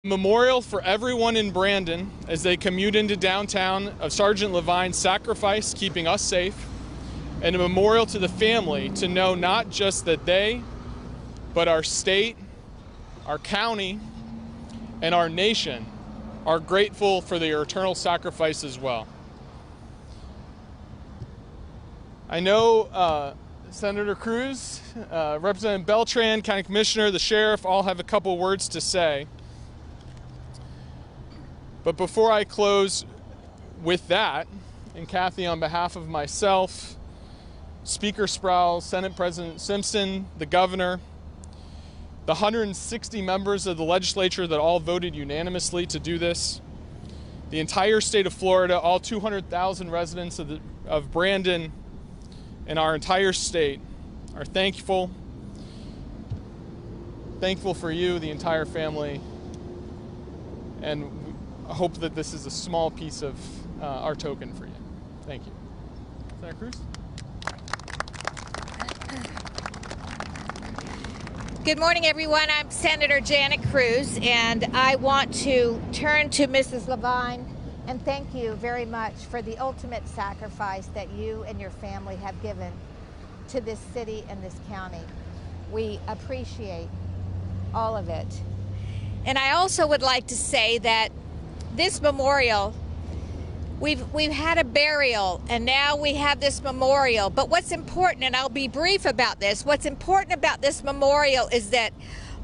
Memorial for everyone in Brandon as they commute into downtown of Sergeant Levine's sacrifice keeping us safe, and a memorial to the family to know not just that they, but our state, our county, and our nation are grateful for their eternal sacrifice as well. I know Senator Cruz, Representative Beltran, County Commissioner, the Sheriff all have a couple words to say. But before I close with that, and Kathy, on behalf of myself, Speaker Sproul, Senate President Simpson, the Governor, the 160 members of the legislature that all voted unanimously to do this, the entire state of Florida, all 200,000 residents of Brandon and our entire state are thankful for you, the entire family, and I hope that this is a small piece of our token for you. Thank you. Senator Cruz? Good morning, everyone. I'm Senator Janet Cruz, and I want to turn to Mrs. Levine and thank you very much for the ultimate sacrifice that you and your family have given to this city and this county. We appreciate all of it. And I also would like to say that this memorial, we've had a burial and now we have this memorial. But what's important, and I'll be brief about this, what's important about this memorial is that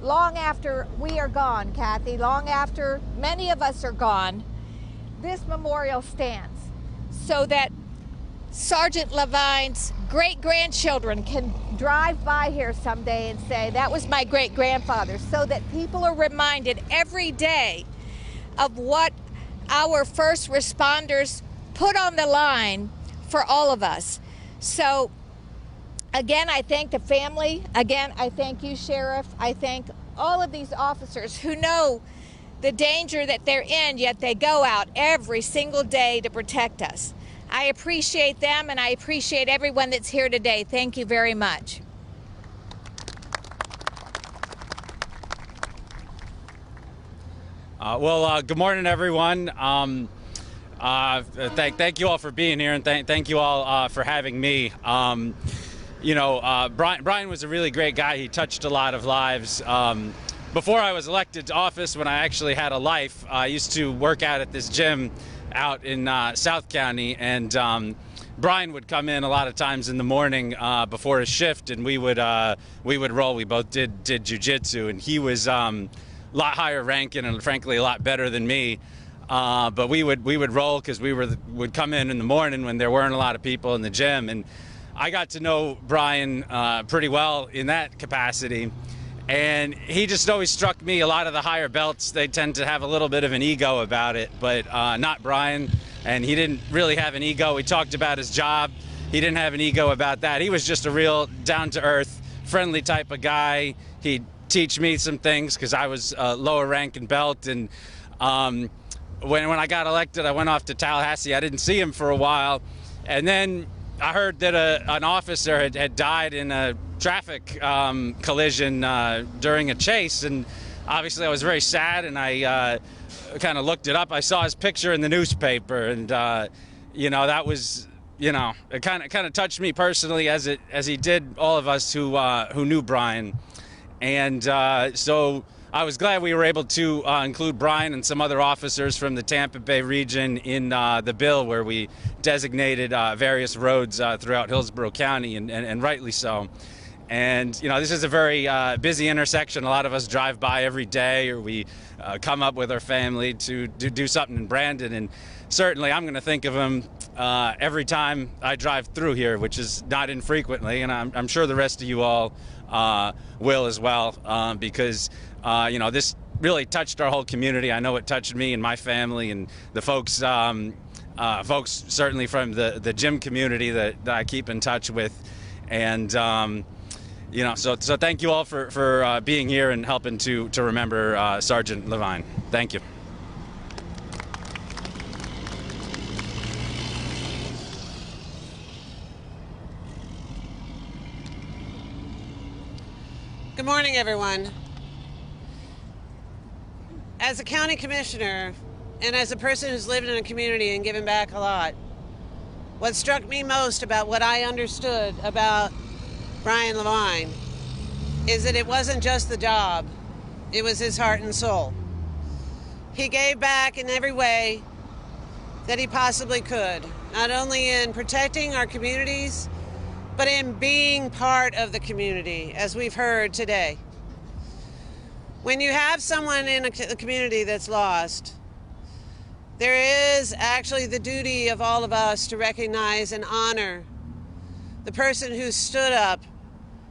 long after we are gone, Kathy, long after many of us are gone, this memorial stands so that Sergeant Levine's great-grandchildren can drive by here someday and say, that was my great-grandfather, so that people are reminded every day of what our first responders put on the line for all of us. So again, I thank the family. Again, I thank you, Sheriff. I thank all of these officers who know the danger that they're in, yet they go out every single day to protect us. I appreciate them, and I appreciate everyone that's here today. Thank you very much. Good morning, everyone. Thank you all for being here, and thank you all for having me. Brian was a really great guy. He touched a lot of lives. Before I was elected to office, when I actually had a life, I used to work out at this gym out in South County, and Brian would come in a lot of times in the morning before his shift, and we would roll. We both did jiu-jitsu, and he was a lot higher ranking and frankly a lot better than me. But we would roll because we would come in the morning when there weren't a lot of people in the gym, and I got to know Brian pretty well in that capacity. And he just always struck me, a lot of the higher belts, they tend to have a little bit of an ego about it, but not Brian. And he didn't really have an ego. He talked about his job. He didn't have an ego about that. He was just a real down-to-earth, friendly type of guy. He'd teach me some things because I was lower rank and belt. And when I got elected, I went off to Tallahassee. I didn't see him for a while. And then I heard that an officer had died in a traffic collision during a chase, and obviously I was very sad, and I kind of looked it up. I saw his picture in the newspaper, and that was, it kind of touched me personally, as he did all of us who knew Brian. And so I was glad we were able to include Brian and some other officers from the Tampa Bay region in the bill where we designated various roads throughout Hillsborough County, and rightly so. And, this is a very busy intersection. A lot of us drive by every day, or we come up with our family to do something in Brandon. And certainly I'm going to think of him every time I drive through here, which is not infrequently. And I'm sure the rest of you all will as well, because this really touched our whole community. I know it touched me and my family and the folks certainly from the gym community that I keep in touch with. And, so thank you all for being here and helping to remember Sergeant Levine. Thank you. Good morning, everyone. As a county commissioner and as a person who's lived in a community and given back a lot, what struck me most about what I understood about Brian Levine is that it wasn't just the job, it was his heart and soul. He gave back in every way that he possibly could, not only in protecting our communities, but in being part of the community, as we've heard today. When you have someone in a community that's lost, there is actually the duty of all of us to recognize and honor the person who stood up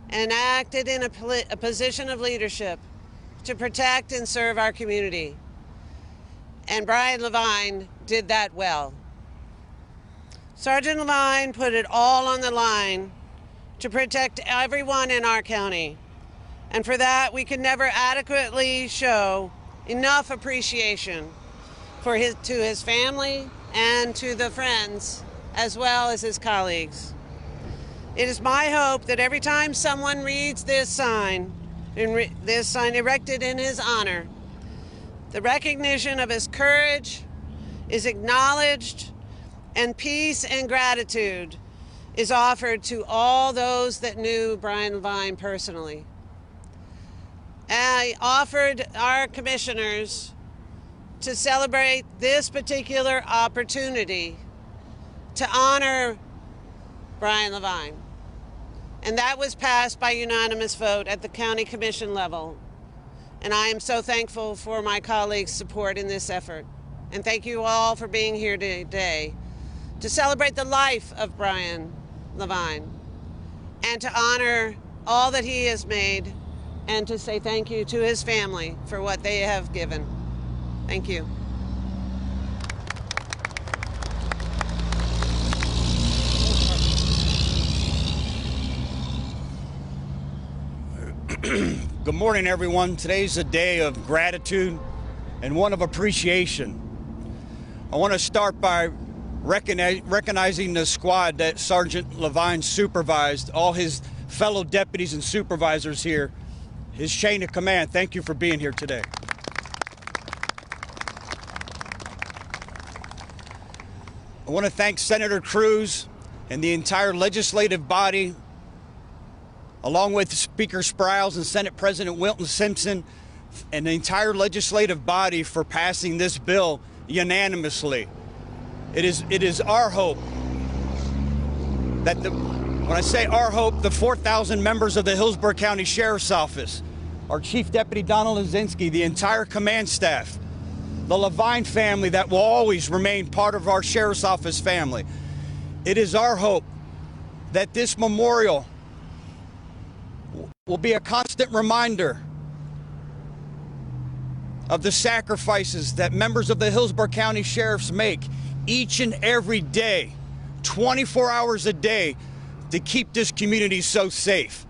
and acted in a position of leadership to protect and serve our community. And Brian Levine did that well. Sergeant Levine put it all on the line to protect everyone in our county. And for that, we can never adequately show enough appreciation to his family and to the friends, as well as his colleagues. It is my hope that every time someone reads this sign erected in his honor, the recognition of his courage is acknowledged, and peace and gratitude is offered to all those that knew Brian Levine personally. I offered our commissioners to celebrate this particular opportunity to honor Brian Levine. And that was passed by unanimous vote at the county commission level. And I am so thankful for my colleagues' support in this effort. And thank you all for being here today to celebrate the life of Brian Levine and to honor all that he has made and to say thank you to his family for what they have given. Thank you. Good morning, everyone. Today's a day of gratitude and one of appreciation. I want to start by recognizing the squad that Sergeant Levine supervised, all his fellow deputies and supervisors here, his chain of command. Thank you for being here today. I want to thank Senator Cruz and the entire legislative body, along with Speaker Sprouse and Senate President Wilton Simpson, and the entire legislative body for passing this bill unanimously. It is our hope that when I say our hope, the 4,000 members of the Hillsborough County Sheriff's Office, our Chief Deputy Donald Lazinski, the entire command staff, the Levine family that will always remain part of our Sheriff's Office family. It is our hope that this memorial will be a constant reminder of the sacrifices that members of the Hillsborough County Sheriffs make each and every day, 24 hours a day, to keep this community so safe.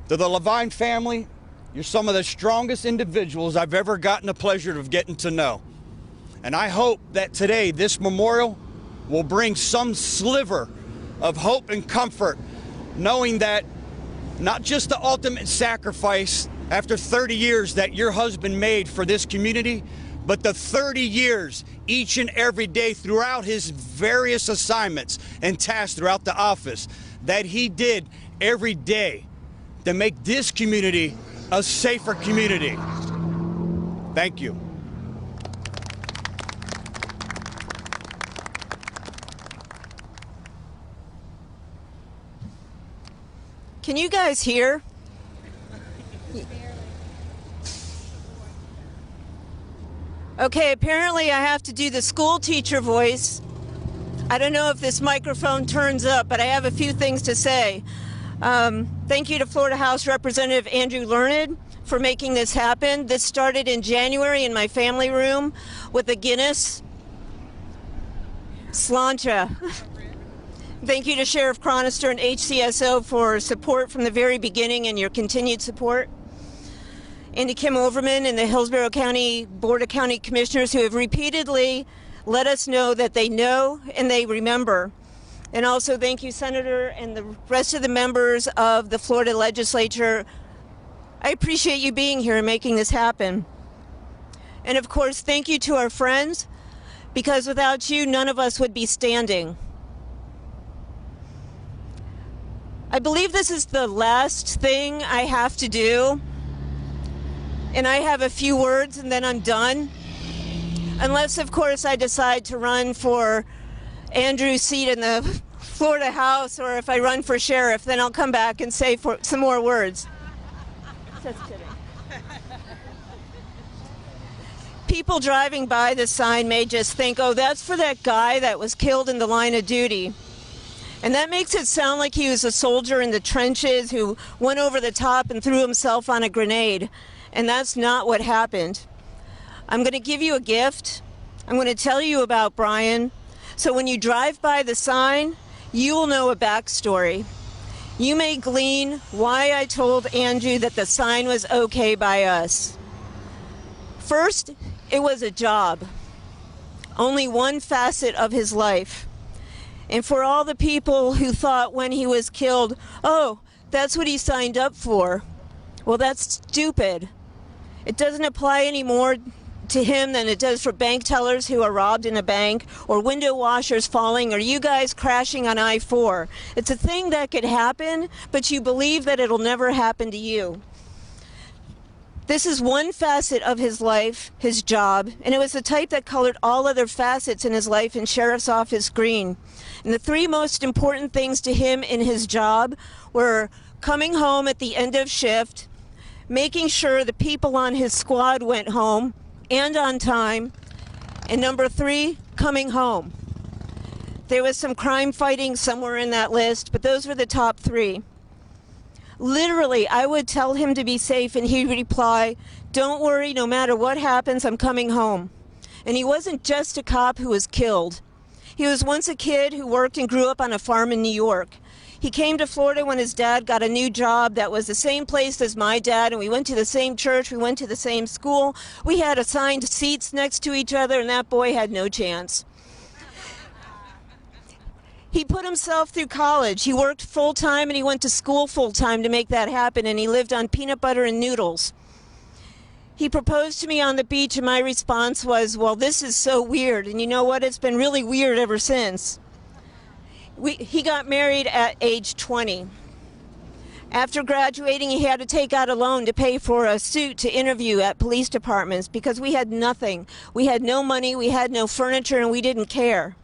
To the Levine family, you're some of the strongest individuals I've ever gotten the pleasure of getting to know. And I hope that today, this memorial will bring some sliver of hope and comfort, knowing that not just the ultimate sacrifice after 30 years that your husband made for this community, but the 30 years each and every day throughout his various assignments and tasks throughout the office that he did every day to make this community a safer community. Thank you. Can you guys hear? Okay, apparently I have to do the school teacher voice. I don't know if this microphone turns up, but I have a few things to say. Thank you to Florida House Representative Andrew Learned for making this happen. This started in January in my family room with a Guinness Slancha. Thank you to Sheriff Chronister and HCSO for support from the very beginning and your continued support. And to Kim Overman and the Hillsborough County Board of County Commissioners who have repeatedly let us know that they know and they remember. And also thank you, Senator, and the rest of the members of the Florida Legislature. I appreciate you being here and making this happen. And of course, thank you to our friends, because without you, none of us would be standing. I believe this is the last thing I have to do, and I have a few words and then I'm done. Unless, of course, I decide to run for Andrew's seat in the Florida House, or if I run for sheriff, then I'll come back and say some more words. Just kidding. People driving by the sign may just think, oh, that's for that guy that was killed in the line of duty. And that makes it sound like he was a soldier in the trenches who went over the top and threw himself on a grenade. And that's not what happened. I'm going to give you a gift. I'm going to tell you about Brian. So when you drive by the sign, you will know a backstory. You may glean why I told Andrew that the sign was okay by us. First, it was a job. Only one facet of his life. And for all the people who thought when he was killed, oh, that's what he signed up for. Well, that's stupid. It doesn't apply any more to him than it does for bank tellers who are robbed in a bank, or window washers falling, or you guys crashing on I-4. It's a thing that could happen, but you believe that it'll never happen to you. This is one facet of his life, his job, and it was the type that colored all other facets in his life in Sheriff's Office green. And the three most important things to him in his job were coming home at the end of shift, making sure the people on his squad went home and on time, and number three, coming home. There was some crime fighting somewhere in that list, but those were the top three. Literally, I would tell him to be safe, and he'd reply, don't worry, no matter what happens, I'm coming home. And he wasn't just a cop who was killed. He was once a kid who worked and grew up on a farm in New York. He came to Florida when his dad got a new job that was the same place as my dad, and we went to the same church, we went to the same school. We had assigned seats next to each other, and that boy had no chance. He put himself through college. He worked full-time and he went to school full-time to make that happen, and he lived on peanut butter and noodles. He proposed to me on the beach, and my response was, well, this is so weird. And you know what? It's been really weird ever since. He got married at age 20. After graduating, he had to take out a loan to pay for a suit to interview at police departments because we had nothing. We had no money, we had no furniture, and we didn't care.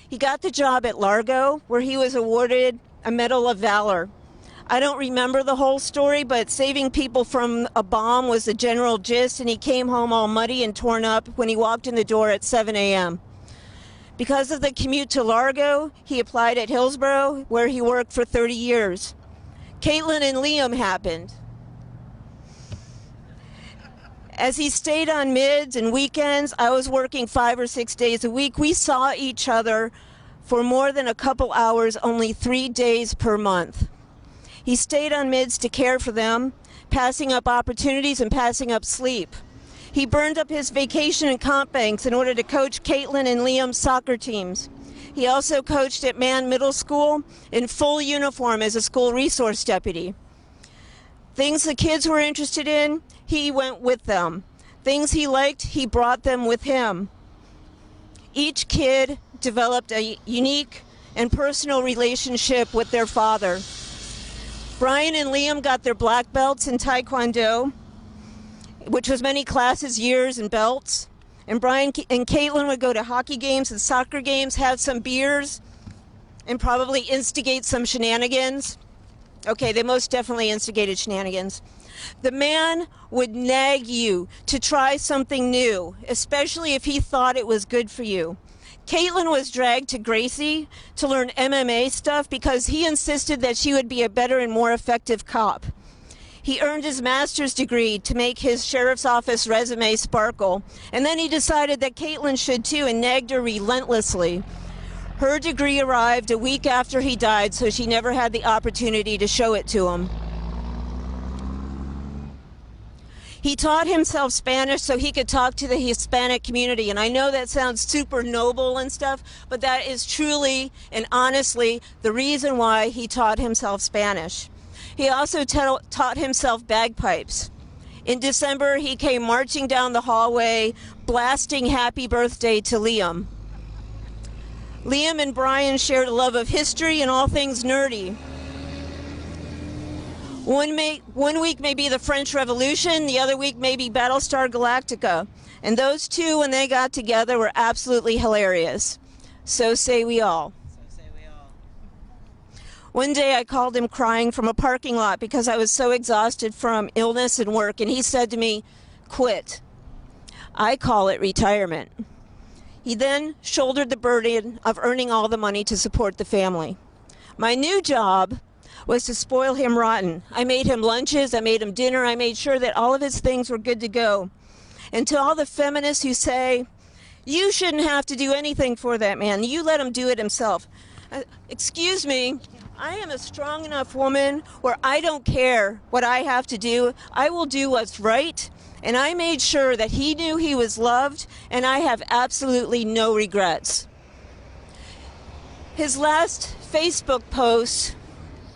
He got the job at Largo, where he was awarded a Medal of Valor. I don't remember the whole story, but saving people from a bomb was the general gist, and he came home all muddy and torn up when he walked in the door at 7 a.m. Because of the commute to Largo, he applied at Hillsborough, where he worked for 30 years. Caitlin and Liam happened. As he stayed on mids and weekends, I was working 5 or 6 days a week. We saw each other for more than a couple hours, only 3 days per month. He stayed on mids to care for them, passing up opportunities and passing up sleep. He burned up his vacation and comp banks in order to coach Caitlin and Liam's soccer teams. He also coached at Mann Middle School in full uniform as a school resource deputy. Things the kids were interested in, he went with them. Things he liked, he brought them with him. Each kid developed a unique and personal relationship with their father. Brian and Liam got their black belts in Taekwondo, which was many classes, years, and belts. And Brian and Caitlin would go to hockey games and soccer games, have some beers, and probably instigate some shenanigans. Okay, they most definitely instigated shenanigans. The man would nag you to try something new, especially if he thought it was good for you. Caitlin was dragged to Gracie to learn MMA stuff because he insisted that she would be a better and more effective cop. He earned his master's degree to make his sheriff's office resume sparkle, and then he decided that Caitlin should too and nagged her relentlessly. Her degree arrived a week after he died, so she never had the opportunity to show it to him. He taught himself Spanish so he could talk to the Hispanic community, and I know that sounds super noble and stuff, but that is truly and honestly the reason why he taught himself Spanish. He also taught himself bagpipes. In December, he came marching down the hallway, blasting happy birthday to Liam. Liam and Brian shared a love of history and all things nerdy. One week may be the French Revolution, the other week may be Battlestar Galactica. And those two, when they got together, were absolutely hilarious. So say we all. One day I called him crying from a parking lot because I was so exhausted from illness and work, and he said to me, "Quit." I call it retirement. He then shouldered the burden of earning all the money to support the family. My new job was to spoil him rotten. I made him lunches, I made him dinner, I made sure that all of his things were good to go. And to all the feminists who say, "You shouldn't have to do anything for that man, you let him do it himself." Excuse me, I am a strong enough woman where I don't care what I have to do. I will do what's right. And I made sure that he knew he was loved, and I have absolutely no regrets. His last Facebook post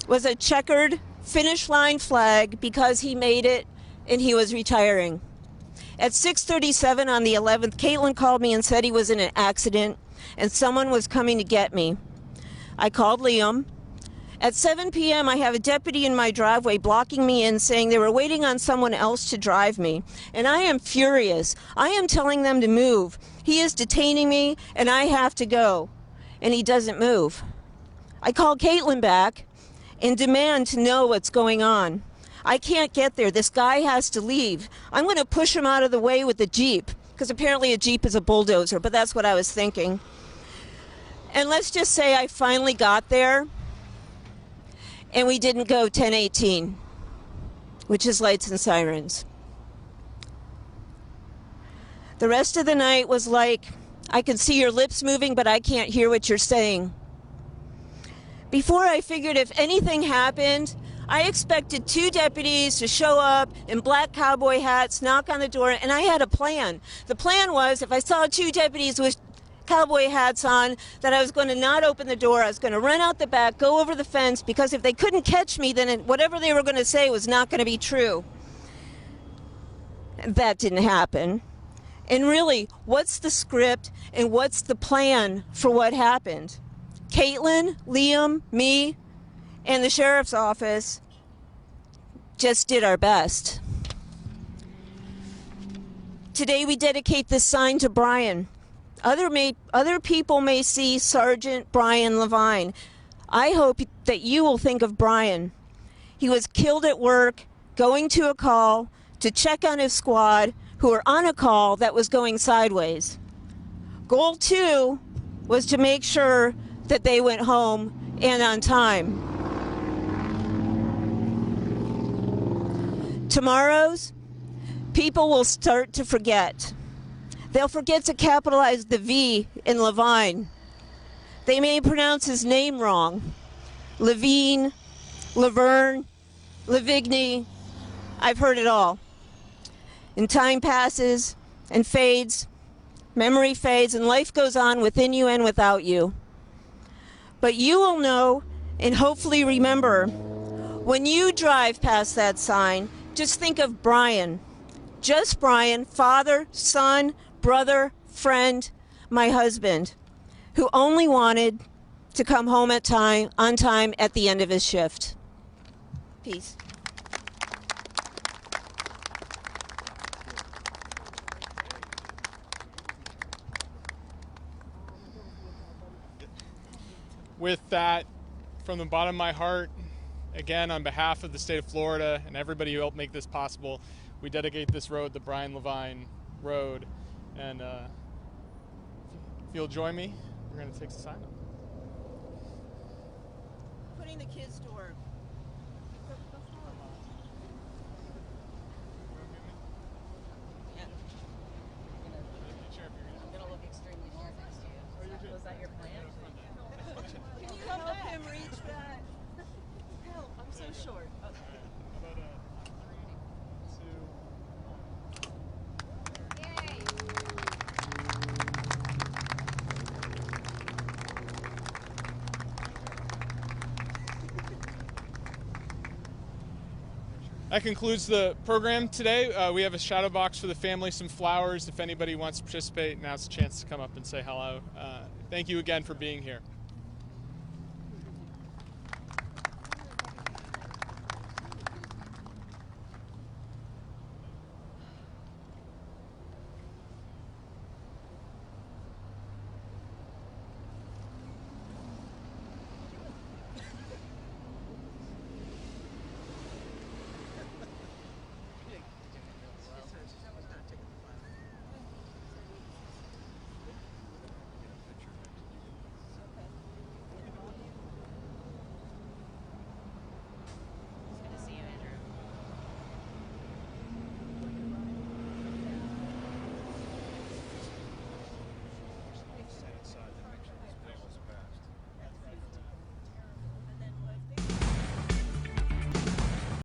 was a checkered finish line flag because he made it and he was retiring. At 6:37 on the 11th, Caitlin called me and said he was in an accident and someone was coming to get me. I called Liam. At 7 p.m., I have a deputy in my driveway blocking me in, saying they were waiting on someone else to drive me. And I am furious. I am telling them to move. He is detaining me, and I have to go. And he doesn't move. I call Caitlin back and demand to know what's going on. I can't get there. This guy has to leave. I'm going to push him out of the way with the Jeep, because apparently a Jeep is a bulldozer, but that's what I was thinking. And let's just say I finally got there, and we didn't go 10:18, which is lights and sirens. The rest of the night was like, I can see your lips moving, but I can't hear what you're saying. Before I figured if anything happened, I expected 2 deputies to show up in black cowboy hats, knock on the door, and I had a plan. The plan was if I saw 2 deputies with cowboy hats on, that I was going to not open the door. I was going to run out the back, go over the fence, because if they couldn't catch me, then whatever they were going to say was not going to be true. That didn't happen. And really, what's the script and what's the plan for what happened? Caitlin, Liam, me, and the sheriff's office just did our best. Today we dedicate this sign to Brian. Other people may see Sergeant Brian Levine. I hope that you will think of Brian. He was killed at work, going to a call to check on his squad who were on a call that was going sideways. Goal 2 was to make sure that they went home and on time. Tomorrow's people will start to forget. They'll forget to capitalize the V in Levine. They may pronounce his name wrong. Levine, Laverne, Lavigny. I've heard it all. And time passes and fades, memory fades, and life goes on within you and without you. But you will know and hopefully remember, when you drive past that sign, just think of Brian. Just Brian, father, son, brother, friend, my husband, who only wanted to come home on time at the end of his shift. Peace. With that, from the bottom of my heart, again, on behalf of the state of Florida and everybody who helped make this possible, we dedicate this road the Brian Levine Road. And if you'll join me, we're going to take the sign up. Putting the kids to work. Yeah. I'm going to look extremely hard next to you. Was that your plan? Can you help him reach that? Help, I'm so short. Okay. How about 3, 2, 1. That concludes the program today. We have a shadow box for the family, some flowers. If anybody wants to participate, now's the chance to come up and say hello. Thank you again for being here.